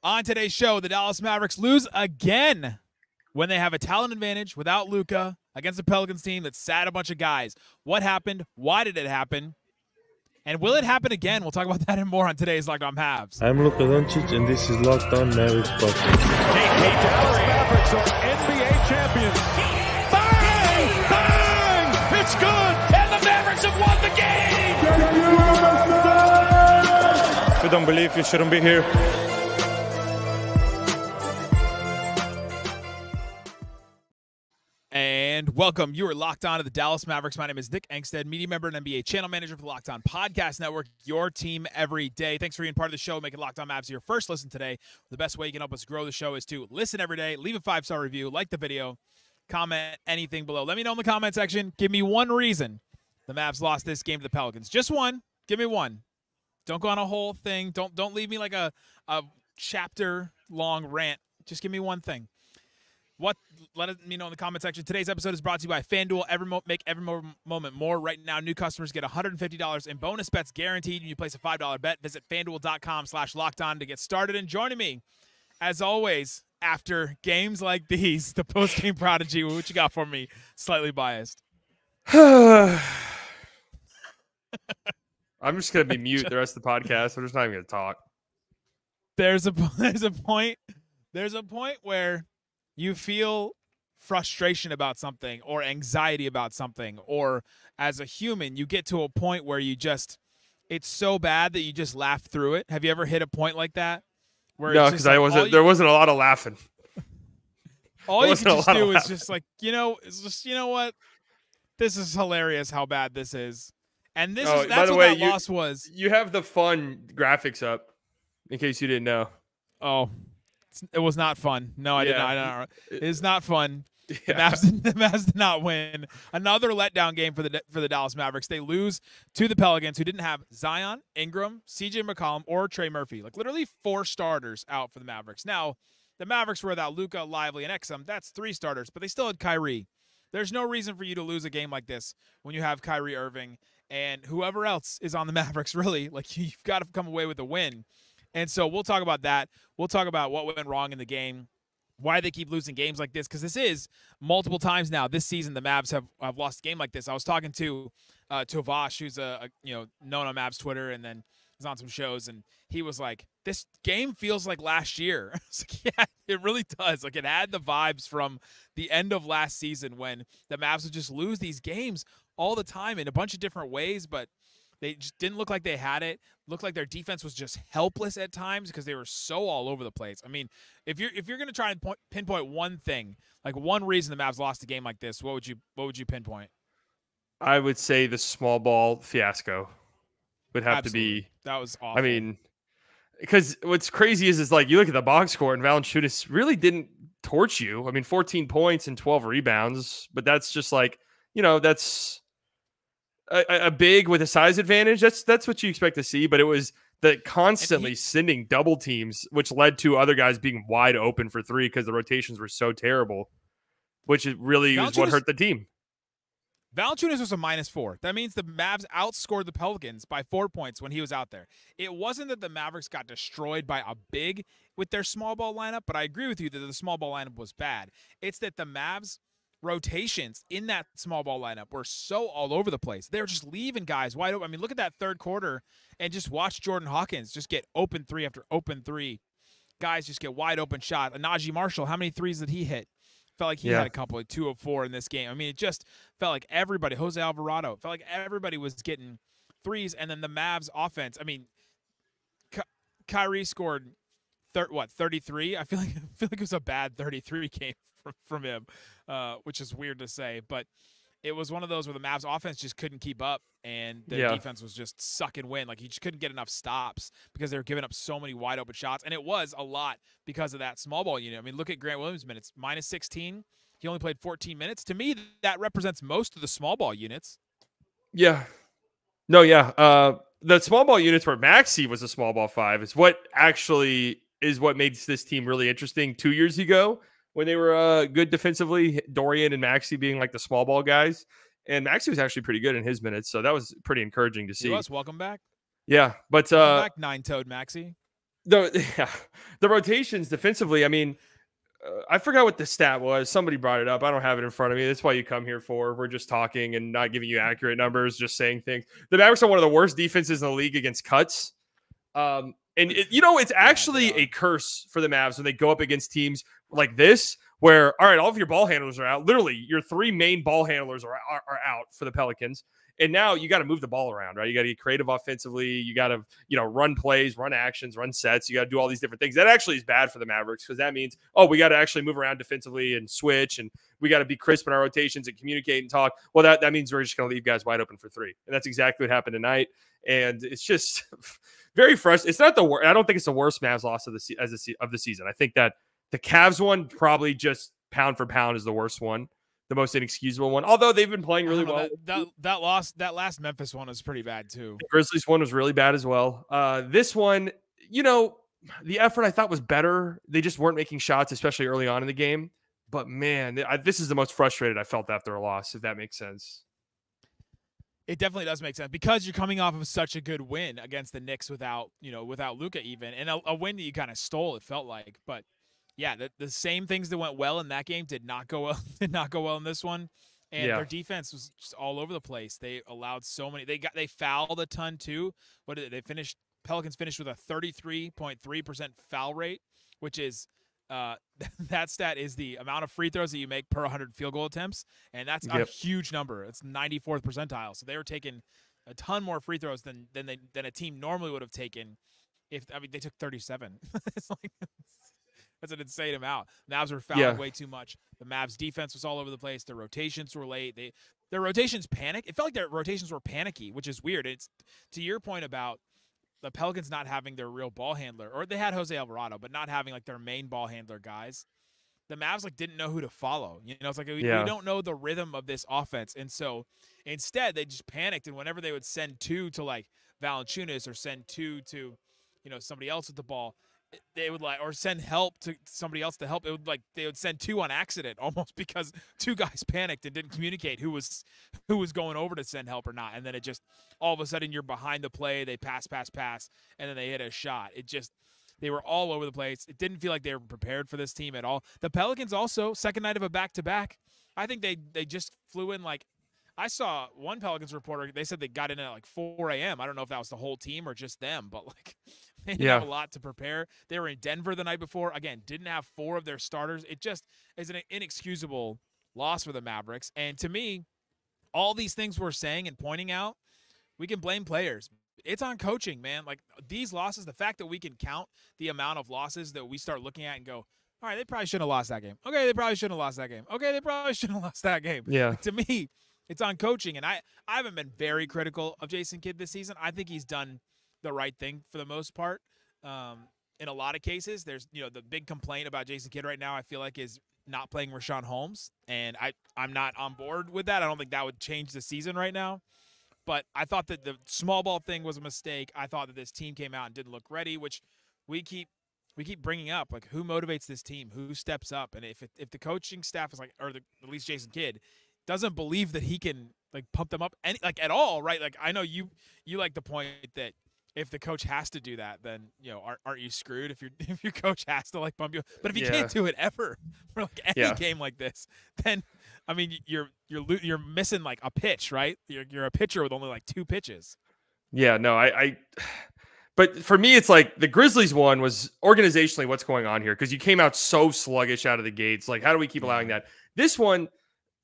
On today's show, the Dallas Mavericks lose again when they have a talent advantage without Luka against the Pelicans team that sat a bunch of guys. What happened? Why did it happen? And will it happen again? We'll talk about that and more on today's Locked On Mavs. I'm Luka Doncic, and this is Locked On Mavericks podcast. The Dallas Mavericks are NBA champions. Bang! Bang! It's good! And the Mavericks have won the game! If you don't believe, you shouldn't be here. And welcome. You are locked on to the Dallas Mavericks. My name is Nick Angstadt, media member and NBA channel manager for the Locked On Podcast Network, your team every day. Thanks for being part of the show, making Locked On Mavs your first listen today. The best way you can help us grow the show is to listen every day, leave a 5-star review, like the video, comment anything below. Let me know in the comment section. Give me one reason the Mavs lost this game to the Pelicans. Just one. Give me one. Don't go on a whole thing. Don't leave me like a chapter-long rant. Just give me one thing. Let me know in the comment section. Today's episode is brought to you by FanDuel. Make every moment more. Right now, new customers get $150 in bonus bets guaranteed when you place a $5 bet. Visit FanDuel.com/LockedOn to get started. And joining me, as always, after games like these, the post-game prodigy. What you got for me? Slightly biased. I'm just going to be mute the rest of the podcast. I'm just not even going to talk. There's a point where you feel frustration about something or anxiety about something, or as a human, you get to a point where it's so bad that you just laugh through it. Have you ever hit a point like that? Where no, because there wasn't a lot of laughing. All you can just do is just like, you know what? This is hilarious how bad this is. And that's what that loss was. You have the fun graphics up, in case you didn't know. Oh, it was not fun. No, I did not. It is not fun. Yeah. The Mavs did not win. Another letdown game for the Dallas Mavericks. They lose to the Pelicans, who didn't have Zion, Ingram, CJ McCollum, or Trey Murphy. Like literally 4 starters out for the Mavericks. Now, the Mavericks were without Luka, Lively, and Exum. That's 3 starters, but they still had Kyrie. There's no reason for you to lose a game like this when you have Kyrie Irving and whoever else is on the Mavericks. Really, like you've got to come away with a win. And so we'll talk about that. We'll talk about what went wrong in the game, why they keep losing games like this, because this is multiple times now this season the Mavs have lost a game like this. I was talking to Vash, who's known on Mavs Twitter, and then is on some shows, and he was like, "This game feels like last year." I was like, yeah, it really does. Like it had the vibes from the end of last season when the Mavs would just lose these games all the time in a bunch of different ways, but they just didn't look like they had it. Looked like their defense was just helpless at times because they were so all over the place. I mean, if you're going to try and pinpoint one thing, like one reason the Mavs lost a game like this, what would you pinpoint? I would say the small ball fiasco would have to be. That was awful. I mean, because what's crazy is like you look at the box score and Valanciunas really didn't torch you. I mean, 14 points and 12 rebounds, but that's just like, that's a big with a size advantage. That's what you expect to see, but it was the constantly sending double teams, which led to other guys being wide open for 3 because the rotations were so terrible, which really was what hurt the team. Valanciunas was a -4. That means the Mavs outscored the Pelicans by 4 points when he was out there. It wasn't that the Mavericks got destroyed by a big with their small ball lineup, but I agree with you that the small ball lineup was bad. It's that the Mavs rotations in that small ball lineup were so all over the place. They were just leaving guys wide open. I mean, look at that third quarter and just watch Jordan Hawkins just get open 3 after open 3. Guys just get wide open shot. Najee Marshall, how many threes did he hit? Felt like he had a couple, like 2 of 4 in this game. I mean, it just felt like everybody, Jose Alvarado, felt like everybody was getting threes. And then the Mavs offense, I mean, Kyrie scored 33? I feel like it was a bad 33 game from him, which is weird to say, but it was one of those where the Mavs offense just couldn't keep up and their defense was just sucking wind. Like he just couldn't get enough stops because they were giving up so many wide open shots. And it was a lot because of that small ball unit. I mean, look at Grant Williams' minutes, -16. He only played 14 minutes. To me, that represents most of the small ball units. Yeah. No, yeah. The small ball units where Maxey was a small ball 5 is what makes this team really interesting 2 years ago. When they were good defensively, Dorian and Maxey being like the small ball guys. And Maxey was actually pretty good in his minutes, so that was pretty encouraging to see. He was. Welcome back. Yeah, but welcome back, 9-toed Maxey. The The rotations defensively, I mean, I forgot what the stat was. Somebody brought it up. I don't have it in front of me. That's why you come here for. We're just talking and not giving you accurate numbers, just saying things. The Mavericks are one of the worst defenses in the league against cuts. It's actually a curse for the Mavs when they go up against teams like this, where, all right, all of your ball handlers are out. Literally, your 3 main ball handlers are out for the Pelicans. And now you got to move the ball around, right? You got to get creative offensively. You got to, run plays, run actions, run sets. You got to do all these different things. That actually is bad for the Mavericks because that means, we got to actually move around defensively and switch, and we got to be crisp in our rotations and communicate and talk. Well, that means we're just going to leave guys wide open for 3. And that's exactly what happened tonight. And it's just very frustrating. It's not the worst. I don't think it's the worst Mavs loss of the season. I think that the Cavs one probably just pound for pound is the worst one. The most inexcusable one, although they've been playing really well. That last Memphis one was pretty bad too. The Grizzlies one was really bad as well. This one, the effort I thought was better. They just weren't making shots, especially early on in the game. But man, this is the most frustrated I felt after a loss, if that makes sense. It definitely does make sense because you're coming off of such a good win against the Knicks without Luka even, and a win that you kind of stole. It felt like, but. Yeah, the same things that went well in that game did not go well in this one, and their defense was just all over the place. They allowed so many. They fouled a ton too. What did they finish? Pelicans finished with a 33.3% foul rate, which is that stat is the amount of free throws that you make per 100 field goal attempts, and that's a huge number. It's 94th percentile. So they were taking a ton more free throws than a team normally would have taken. They took 37. It's like. That's an insane amount. Mavs were fouling way too much. The Mavs defense was all over the place. Their rotations were late. Their rotations panicked. It felt like their rotations were panicky, which is weird. It's to your point about the Pelicans not having their real ball handler, or they had Jose Alvarado, but not having like their main ball handler guys. The Mavs didn't know who to follow. It's like we don't know the rhythm of this offense, and so instead they just panicked. And whenever they would send 2 to like Valanciunas or send 2 to somebody else with the ball. They would or send help to somebody else to help. It would they would send 2 on accident almost because 2 guys panicked and didn't communicate who was going over to send help or not. And then it just all of a sudden you're behind the play. They pass, and then they hit a shot. They were all over the place. It didn't feel like they were prepared for this team at all. The Pelicans also, second night of a back-to-back, I think they just flew in I saw one Pelicans reporter, they said they got in at 4 a.m. I don't know if that was the whole team or just them, but they didn't have a lot to prepare. They were in Denver the night before. Again, didn't have 4 of their starters. It just is an inexcusable loss for the Mavericks. And to me, all these things we're saying and pointing out, we can blame players. It's on coaching, man. These losses, the fact that we can count the amount of losses that we start looking at and go, all right, they probably shouldn't have lost that game. Okay, they probably shouldn't have lost that game. Okay, they probably shouldn't have lost that game. Yeah. To me, it's on coaching, and I haven't been very critical of Jason Kidd this season. I think he's done the right thing for the most part. In a lot of cases, there's the big complaint about Jason Kidd right now, I feel like, is not playing Richaun Holmes, and I'm not on board with that. I don't think that would change the season right now. But I thought that the small ball thing was a mistake. I thought that this team came out and didn't look ready, which we keep bringing up. Who motivates this team? Who steps up? And if the coaching staff is at least Jason Kidd, doesn't believe that he can pump them up at all, right? I know you like the point that if the coach has to do that, then aren't you screwed if your coach has to pump you? But if he can't do it ever for any game like this, then I mean you're missing a pitch, right? You're a pitcher with only 2 pitches. Yeah, no, but for me, it's the Grizzlies one was organizationally what's going on here because you came out so sluggish out of the gates. How do we keep allowing that? This one.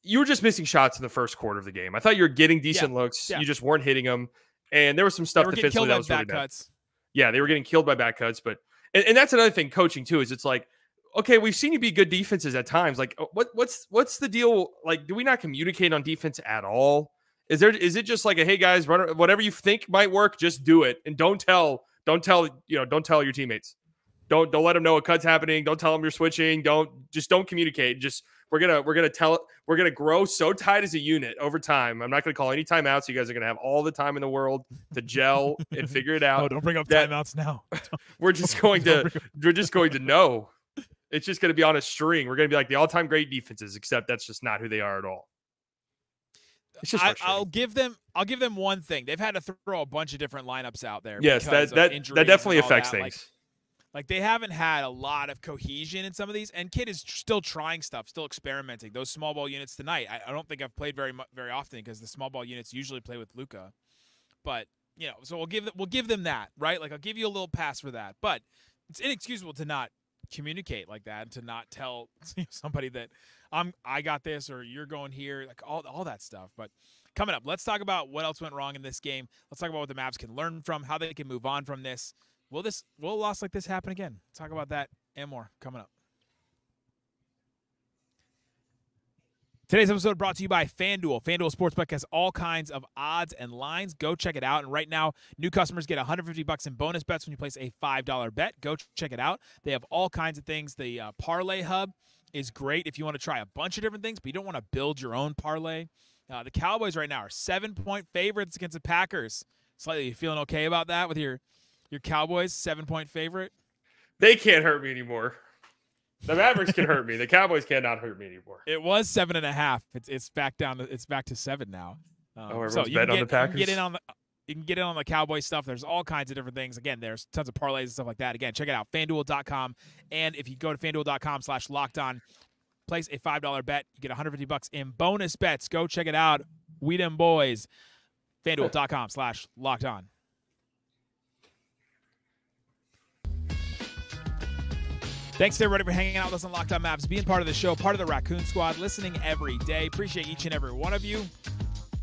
You were just missing shots in the first quarter of the game. I thought you were getting decent looks. Yeah. You just weren't hitting them. And there was some stuff defensively that was really bad. Yeah, they were getting killed by back cuts. But and that's another thing coaching too is it's okay, we've seen you be good defenses at times. What's the deal? Do we not communicate on defense at all? Is it just hey guys, run whatever you think might work, just do it and don't tell your teammates. Don't let them know what cut's happening. Don't tell them you're switching. Don't communicate. Just we're gonna grow so tight as a unit over time. I'm not gonna call any timeouts. You guys are gonna have all the time in the world to gel and figure it out. Oh, don't bring up timeouts now. We're just going to know. It's just gonna be on a string. We're gonna be the all-time great defenses, except that's just not who they are at all. It's just I'll give them one thing. They've had to throw a bunch of different lineups out there. Yes, that definitely affects things. Like, they haven't had a lot of cohesion in some of these, and Kid is still trying stuff, still experimenting. Those small ball units tonight, I don't think I've played very often because the small ball units usually play with Luka. But, you know, so we'll give them that, right? Like, I'll give you a little pass for that. But it's inexcusable to not communicate like that and to not tell somebody that I got this or you're going here, like all that stuff. But coming up, let's talk about what else went wrong in this game. Let's talk about what the Mavs can learn from, how they can move on from this. Will a loss like this happen again? Talk about that and more coming up. Today's episode brought to you by FanDuel. FanDuel Sportsbook has all kinds of odds and lines. Go check it out. And right now, new customers get $150 in bonus bets when you place a $5 bet. Go check it out. They have all kinds of things. The Parlay Hub is great if you want to try a bunch of different things, but you don't want to build your own parlay. The Cowboys right now are 7-point favorites against the Packers. Slightly, you feeling okay about that with your Cowboys 7-point favorite? They can't hurt me anymore. The Mavericks can hurt me. The Cowboys cannot hurt me anymore. It was 7.5. It's back down. It's back to 7 now. Everyone's bet on the Packers. You can get in on the Cowboys stuff. There's all kinds of different things. Again, there's tons of parlays and stuff like that. Again, check it out, FanDuel.com. And if you go to FanDuel.com/LockedOn, place a $5 bet, you get $150 in bonus bets. Go check it out. We them boys. FanDuel.com/LockedOn. Thanks to everybody for hanging out with us on Locked On Mavs, being part of the show, part of the Raccoon Squad, listening every day. Appreciate each and every one of you.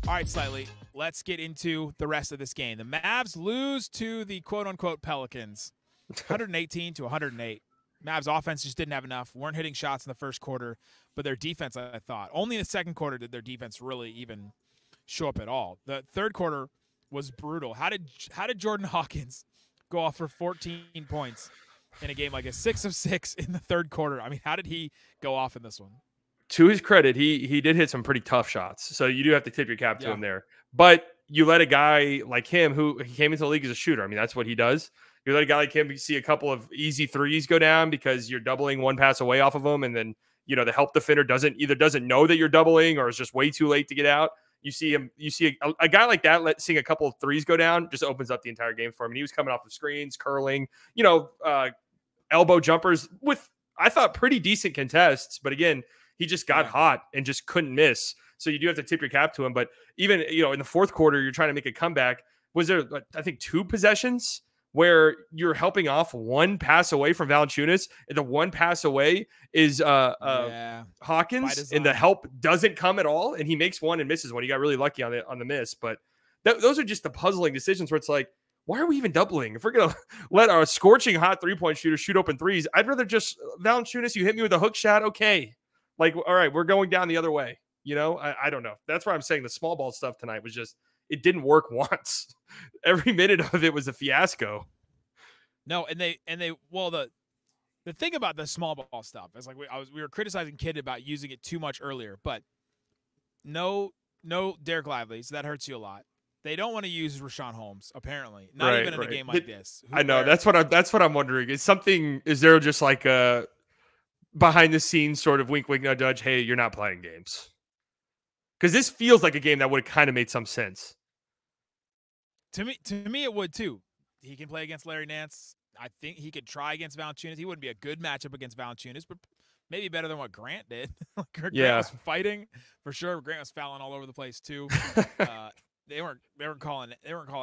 All right, Slightly, let's get into the rest of this game. The Mavs lose to the quote-unquote Pelicans, 118-108. Mavs offense just didn't have enough, weren't hitting shots in the first quarter, but their defense, I thought. Only in the second quarter did their defense really even show up at all. The third quarter was brutal. How did Jordan Hawkins go off for 14 points in a game like a 6 of 6 in the third quarter? I mean, how did he go off in this one? To his credit, he did hit some pretty tough shots. So you do have to tip your cap to him there. But you let a guy like him, who he came into the league as a shooter, I mean, that's what he does. You let a guy like him see a couple of easy threes go down because you're doubling one pass away off of him, and then, you know, the help defender doesn't know that you're doubling or is just way too late to get out. You see a guy like that seeing a couple of threes go down just opens up the entire game for him. And he was coming off of screens, curling, elbow jumpers with, I thought, pretty decent contests. But again, he just got hot and just couldn't miss. So you do have to tip your cap to him. But even, in the fourth quarter, you're trying to make a comeback. Was there, I think, 2 possessions where you're helping off one pass away from Valanciunas, and the one pass away is Hawkins, and the help doesn't come at all, and he makes one and misses one. He got really lucky on the miss. But those are just the puzzling decisions where it's like, why are we even doubling? If we're going to let our scorching hot three-point shooter shoot open threes, I'd rather just, Valanciunas, you hit me with a hook shot, okay. Like, all right, we're going down the other way. I don't know. That's why I'm saying the small ball stuff tonight was just, it didn't work once. Every minute of it was a fiasco. No, the thing about the small ball stuff is, like, we were criticizing Kid about using it too much earlier, but no Derek Lively, so that hurts you a lot. They don't want to use Rashawn Holmes, apparently. Not even in a game like this. I know. That's what I'm wondering. Is there just like a behind the scenes sort of wink, wink, nudge, nudge, hey, you're not playing games? Because this feels like a game that would have kind of made some sense. To me, it would too. He can play against Larry Nance. I think he could try against Valanciunas. He wouldn't be a good matchup against Valanciunas, but maybe better than what Grant did. Grant was fighting for sure. Grant was fouling all over the place too. They weren't calling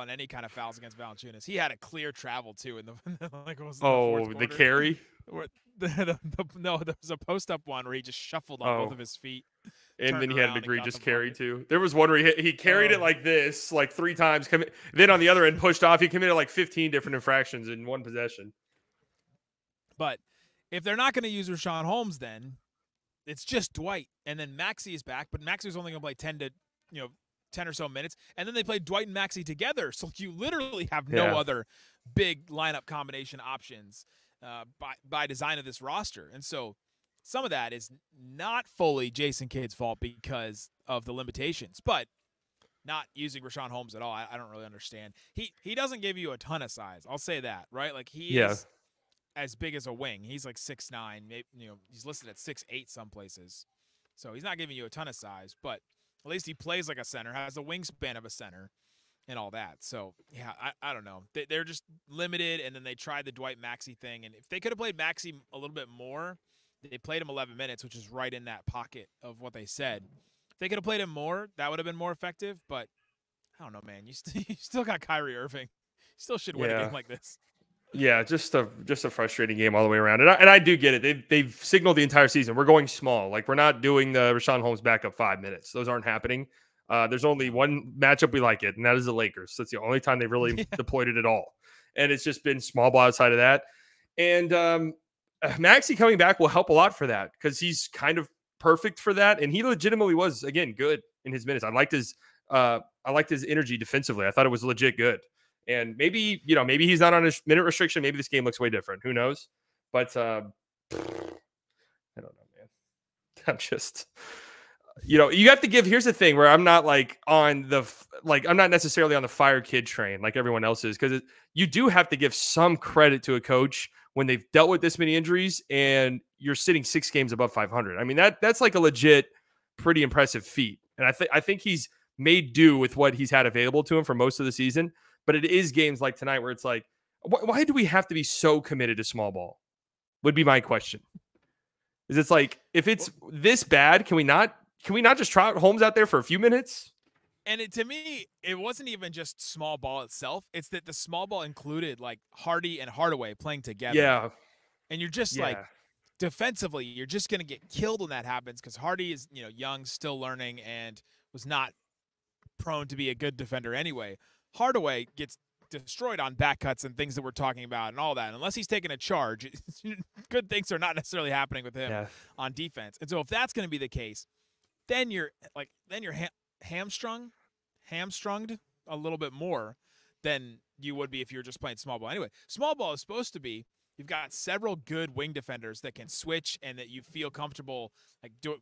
any kind of fouls against Valanciunas. He had a clear travel too in the the carry. There was a post up one where he just shuffled on both of his feet. And then he had an egregious carry too. There was one where he carried it like this, like 3 times. Then on the other end, pushed off. He committed like 15 different infractions in one possession. But if they're not going to use Rashawn Holmes, then it's just Dwight. And then Maxey is back, but Maxey was only going to play 10 or so minutes. And then they played Dwight and Maxey together. So you literally have no other big lineup combination options by design of this roster. And so some of that is not fully Jason Kidd's fault because of the limitations, but not using Rashawn Holmes at all, I don't really understand. He doesn't give you a ton of size. I'll say that, right? Like, he is as big as a wing. He's like 6'9", maybe, he's listed at 6'8" some places. So he's not giving you a ton of size, but at least he plays like a center, has the wingspan of a center. and all that. So, yeah, I don't know. They're just limited, and then they tried the Dwight Maxey thing. And if they could have played Maxey a little bit more, they played him 11 minutes, which is right in that pocket of what they said. If they could have played him more, that would have been more effective. But I don't know, man. You still got Kyrie Irving. You still should win a game like this. Yeah, just a frustrating game all the way around. And I do get it. They've signaled the entire season, we're going small. Like, we're not doing the Rashawn Holmes backup 5 minutes. Those aren't happening. There's only one matchup we like it, and that is the Lakers. That's the only time they really deployed it at all. And it's just been small ball outside of that. And Maxey coming back will help a lot for that because he's kind of perfect for that. And he legitimately was, again, good in his minutes. I liked his energy defensively. I thought it was legit good. And maybe he's not on a minute restriction. Maybe this game looks way different. Who knows? But I don't know, man. I'm just, you have to give. Here's the thing where I'm not I'm not necessarily on the fire kid train like everyone else is, because you do have to give some credit to a coach when they've dealt with this many injuries and you're sitting 6 games above 500. I mean, that's like a legit, pretty impressive feat. And I think he's made do with what he's had available to him for most of the season. But it is games like tonight where it's like, why do we have to be so committed to small ball? Would be my question. Is it's like, if it's this bad, can we not just trot Holmes out there for a few minutes? And to me, it wasn't even just small ball itself. It's that the small ball included like Hardy and Hardaway playing together. Yeah. And you're just like, defensively, you're just going to get killed when that happens because Hardy is, young, still learning, and was not prone to be a good defender anyway. Hardaway gets destroyed on back cuts and things that we're talking about and all that. Unless he's taking a charge, good things are not necessarily happening with him on defense. And so if that's going to be the case, then you're hamstrung a little bit more than you would be if you were just playing small ball. Anyway, small ball is supposed to be, you've got several good wing defenders that can switch and that you feel comfortable do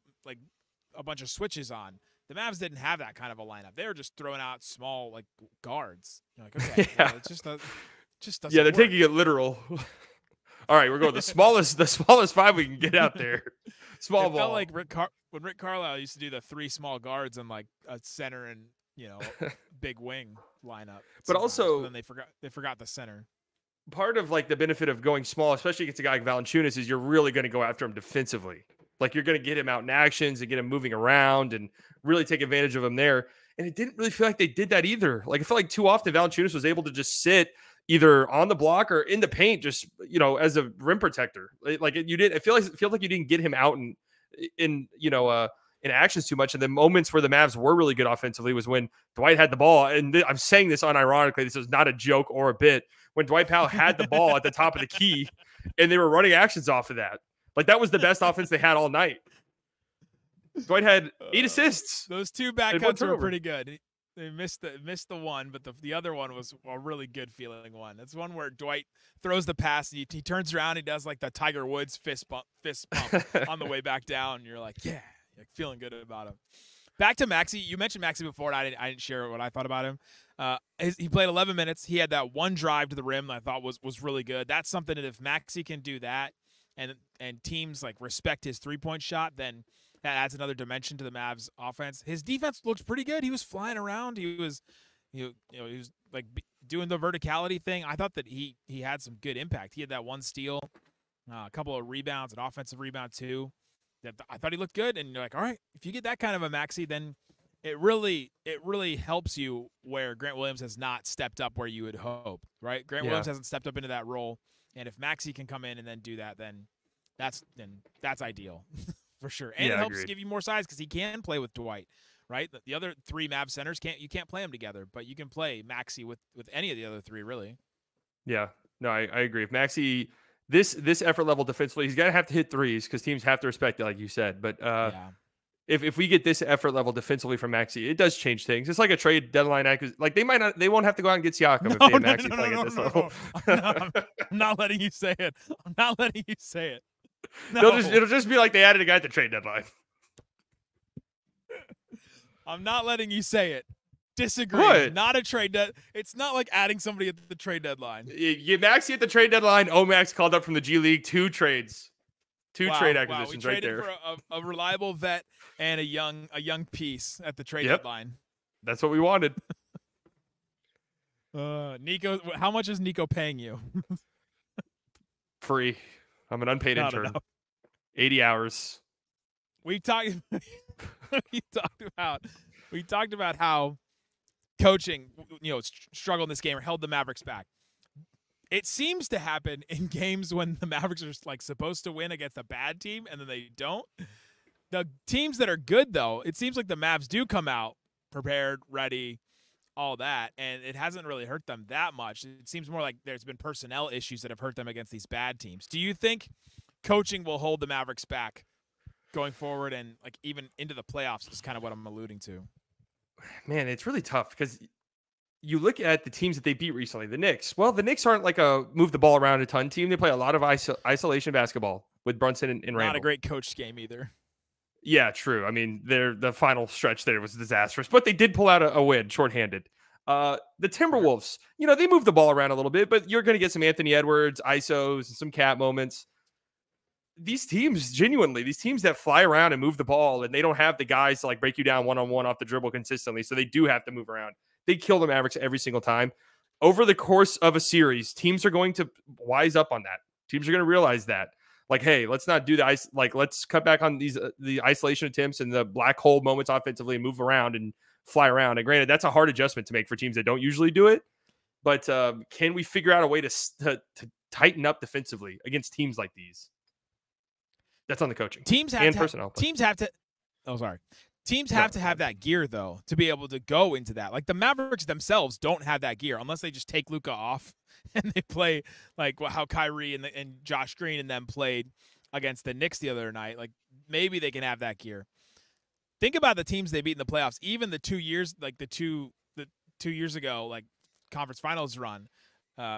a bunch of switches on. The Mavs didn't have that kind of a lineup. They were just throwing out small guards. You're like, okay, well, it just doesn't they're work. taking it literal. All right, we're going the smallest 5 we can get out there. Small ball. Felt like when Rick Carlisle used to do the 3 small guards and a center and big wing lineup. But also, then they forgot the center. Part of the benefit of going small, especially against a guy like Valanciunas, is you're really going to go after him defensively. You're going to get him out in actions and get him moving around and really take advantage of him there. And it didn't really feel like they did that either. I felt like too often Valanciunas was able to just sit either on the block or in the paint, just as a rim protector. It feels like you didn't get him out in actions too much. And the moments where the Mavs were really good offensively was when Dwight had the ball. And I'm saying this unironically. This is not a joke or a bit. When Dwight Powell had the ball at the top of the key, and they were running actions off of that. That was the best offense they had all night. Dwight had 8 assists. Those 2 back cuts were pretty good. They missed the one, but the other one was a really good feeling one. That's one where Dwight throws the pass, and he turns around, he does the Tiger Woods fist bump on the way back down. You're like, yeah, feeling good about him. Back to Maxey. You mentioned Maxey before, and I didn't share what I thought about him. He played 11 minutes. He had that one drive to the rim that I thought was really good. That's something that if Maxey can do that, and teams respect his 3-point shot, then that adds another dimension to the Mavs offense. His defense looked pretty good. He was flying around. He was doing the verticality thing. I thought that he had some good impact. He had that 1 steal, a couple of rebounds, an offensive rebound too. That I thought he looked good. And you're like, all right, if you get that kind of a Maxey, then it really helps you where Grant Williams has not stepped up where you would hope, right? Grant Williams hasn't stepped up into that role. And if Maxey can come in and then do that, then that's ideal for sure. And it helps give you more size because he can play with Dwight, right? The other 3 Mavs centers you can't play them together, but you can play Maxey with any of the other 3, really. Yeah, no, I agree. If Maxey, this effort level defensively, he's gonna have to hit threes because teams have to respect it, like you said. But if we get this effort level defensively from Maxey, it does change things. It's like a trade deadline act. They won't have to go out and get Siakam if they have Maxey playing at this level. I'm not letting you say it. I'm not letting you say it. No. It'll just be like they added a guy at the trade deadline. I'm not letting you say it. Disagree. What? Not a trade. It's not like adding somebody at the trade deadline. You get Maxey at the trade deadline. Omax called up from the G League. 2 trades. 2 trade acquisitions right there. We traded for a reliable vet and a young piece at the trade deadline. That's what we wanted. Nico, how much is Nico paying you? Free. I'm an unpaid Not intern. enough. 80 hours. We talked about how coaching, struggled in this game or held the Mavericks back. It seems to happen in games when the Mavericks are like supposed to win against a bad team and then they don't. The teams that are good, though, it seems like the Mavs do come out prepared, ready, all that, and it hasn't really hurt them that much. It seems more like there's been personnel issues that have hurt them against these bad teams. Do you think coaching will hold the Mavericks back going forward and like even into the playoffs is kind of what I'm alluding to? Man, it's really tough because you look at the teams that they beat recently, the Knicks. Well, the Knicks aren't like a move the ball around a ton team. They play a lot of isolation basketball with Brunson and Randall. Not a great coached game either. Yeah, true. I mean, the final stretch there was disastrous, but they did pull out a win shorthanded. The Timberwolves, they move the ball around a little bit, but you're going to get some Anthony Edwards, ISOs, and some cat moments. These teams, genuinely, these teams that fly around and move the ball, and they don't have the guys to like break you down one-on-one off the dribble consistently, so they do have to move around. They kill the Mavericks every single time. Over the course of a series, teams are going to wise up on that. Teams are going to realize that. Like, hey, let's not do the ice. Like, let's cut back on the isolation attempts and the black hole moments offensively and move around and fly around. And granted, that's a hard adjustment to make for teams that don't usually do it. But can we figure out a way to tighten up defensively against teams like these? That's on the coaching. Teams have to have that gear, though, to be able to go into that. Like the Mavericks themselves don't have that gear unless they just take Luka off and they play like how Kyrie and Josh Green and them played against the Knicks the other night. Like maybe they can have that gear. Think about the teams they beat in the playoffs. Even the 2 years, like the two years ago, like conference finals run.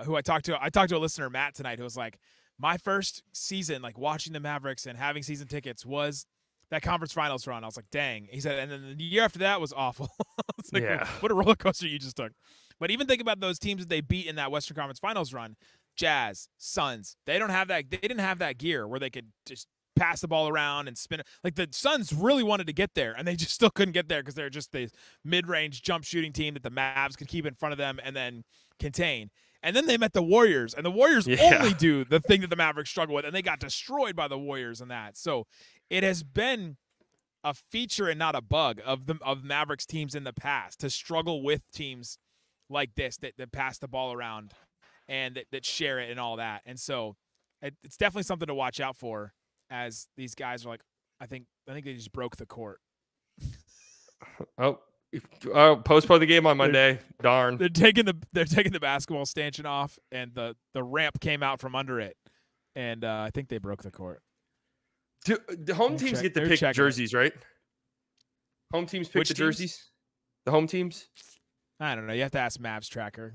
Who I talked to a listener, Matt, tonight, who was like, my first season, like watching the Mavericks and having season tickets was that conference finals run. I was like, dang. He said, and then the year after that was awful. It's like, yeah. What a roller coaster you just took. But even think about those teams that they beat in that Western Conference Finals run, Jazz, Suns. They didn't have that gear where they could just pass the ball around and spin it. Like the Suns really wanted to get there, and they just still couldn't get there because they're just the mid-range jump shooting team that the Mavs could keep in front of them and then contain. And then they met the Warriors, and the Warriors only do the thing that the Mavericks struggle with, and they got destroyed by the Warriors in that. So it has been a feature and not a bug of Mavericks teams in the past to struggle with teams like this that pass the ball around and that share it and all that. And so it's definitely something to watch out for as these guys are like, I think they just broke the court. Postpone the game on Monday. Darn. They're taking the basketball stanchion off, and the ramp came out from under it, and I think they broke the court. Do the home teams get to pick jerseys, right? Home teams pick the jerseys? The home teams? I don't know. You have to ask Mavs Tracker.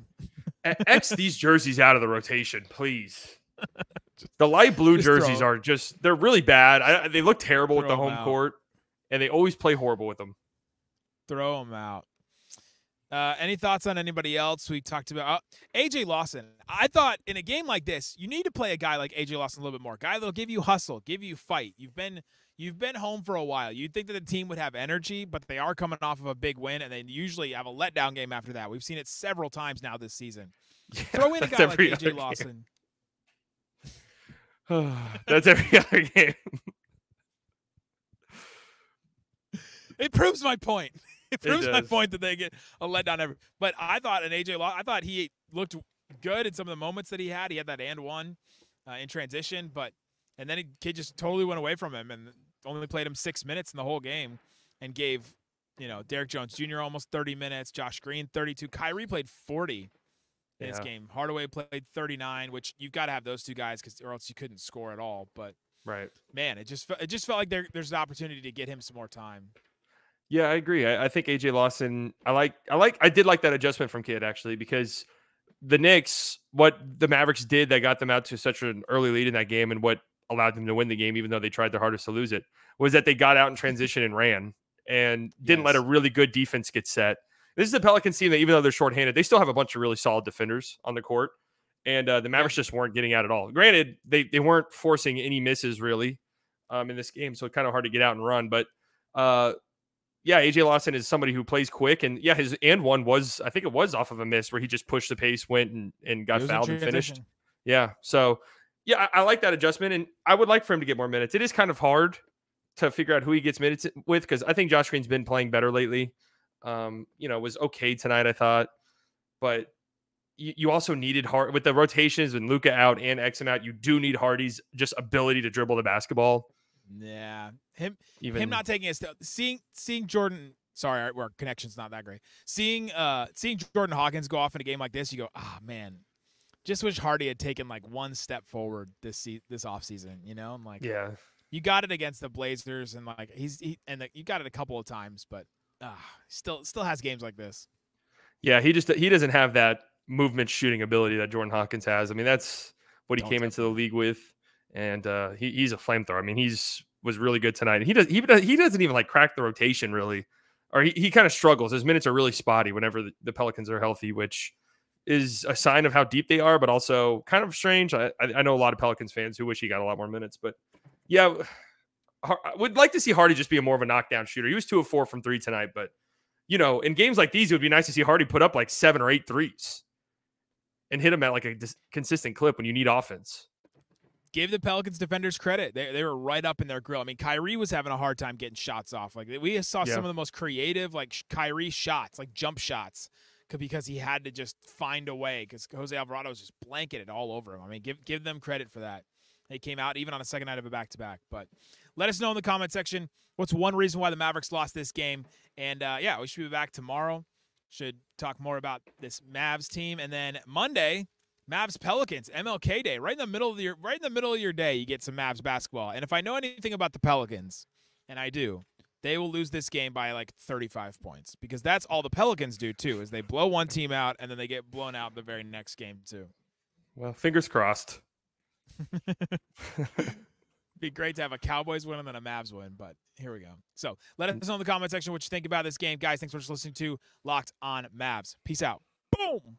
X these jerseys out of the rotation, please. The light blue jerseys are they're really bad. They look terrible with the home court, and they always play horrible with them. Throw them out. Any thoughts on anybody else? We talked about AJ Lawson. I thought in a game like this, you need to play a guy like AJ Lawson a little bit more. A guy that'll give you hustle, give you fight. You've been home for a while. You'd think that the team would have energy, but they are coming off of a big win, and they usually have a letdown game after that. We've seen it several times now this season. Throw in a guy like AJ Lawson. That's every other game. It proves my point. It proves my point that they get a letdown every. But I thought I thought he looked good in some of the moments that he had. He had that and one in transition, and then kid just totally went away from him and only played him 6 minutes in the whole game, and gave Derrick Jones Jr. almost 30 minutes, Josh Green 32, Kyrie played 40 in his game. Hardaway played 39, which you've got to have those two guys or else you couldn't score at all. But right, man, it just felt like there's an opportunity to get him some more time. Yeah, I agree. I think AJ Lawson, I did like that adjustment from Kidd, actually, because the Knicks, what the Mavericks did that got them out to such an early lead in that game and what allowed them to win the game, even though they tried their hardest to lose it, was that they got out in transition and ran and didn't let a really good defense get set. This is the Pelicans team that, even though they're shorthanded, they still have a bunch of really solid defenders on the court. And the Mavericks just weren't getting out at all. Granted, they weren't forcing any misses really in this game, so it's kind of hard to get out and run. But yeah, AJ Lawson is somebody who plays quick, and yeah, his and one was, I think it was off of a miss where he just pushed the pace, went and got fouled and finished. Yeah, so yeah, I like that adjustment, and I would like for him to get more minutes. It is kind of hard to figure out who he gets minutes with because I think Josh Green's been playing better lately. Was okay tonight, I thought, but you also needed Hard with the rotations and Luka out and Exum out. You do need Hardy's just ability to dribble the basketball. Yeah, him not taking a step. Seeing Jordan. Sorry, our connection's not that great. Seeing Jordan Hawkins go off in a game like this, you go, man, just wish Hardy had taken like one step forward this offseason. I'm like, yeah, you got it against the Blazers, and like you got it a couple of times, but still has games like this. Yeah, he doesn't have that movement shooting ability that Jordan Hawkins has. I mean, that's what he came into the league with, and he's a flamethrower. I mean, was really good tonight. He doesn't even like crack the rotation really, or he kind of struggles. His minutes are really spotty whenever the Pelicans are healthy, which is a sign of how deep they are, but also kind of strange. I know a lot of Pelicans fans who wish he got a lot more minutes, but yeah, I would like to see Hardy just be more of a knockdown shooter. He was 2 of 4 from 3 tonight, but in games like these, it would be nice to see Hardy put up like 7 or 8 threes and hit them at like a consistent clip when you need offense. Give the Pelicans defenders credit. They were right up in their grill. I mean, Kyrie was having a hard time getting shots off. Like we saw some of the most creative like Kyrie shots, like jump shots, because he had to just find a way because Jose Alvarado was just blanketed all over him. I mean, give them credit for that. They came out even on a second night of a back-to-back. But let us know in the comment section what's one reason why the Mavericks lost this game. And, we should be back tomorrow. Should talk more about this Mavs team. And then Monday, Mavs Pelicans, MLK Day. Right in the middle of your day, you get some Mavs basketball. And if I know anything about the Pelicans, and I do, they will lose this game by like 35 points. Because that's all the Pelicans do, too, is they blow one team out, and then they get blown out the very next game, too. Well, fingers crossed. Be great to have a Cowboys win and then a Mavs win, but here we go. So let us know in the comment section what you think about this game. Guys, thanks for listening to Locked On Mavs. Peace out. Boom!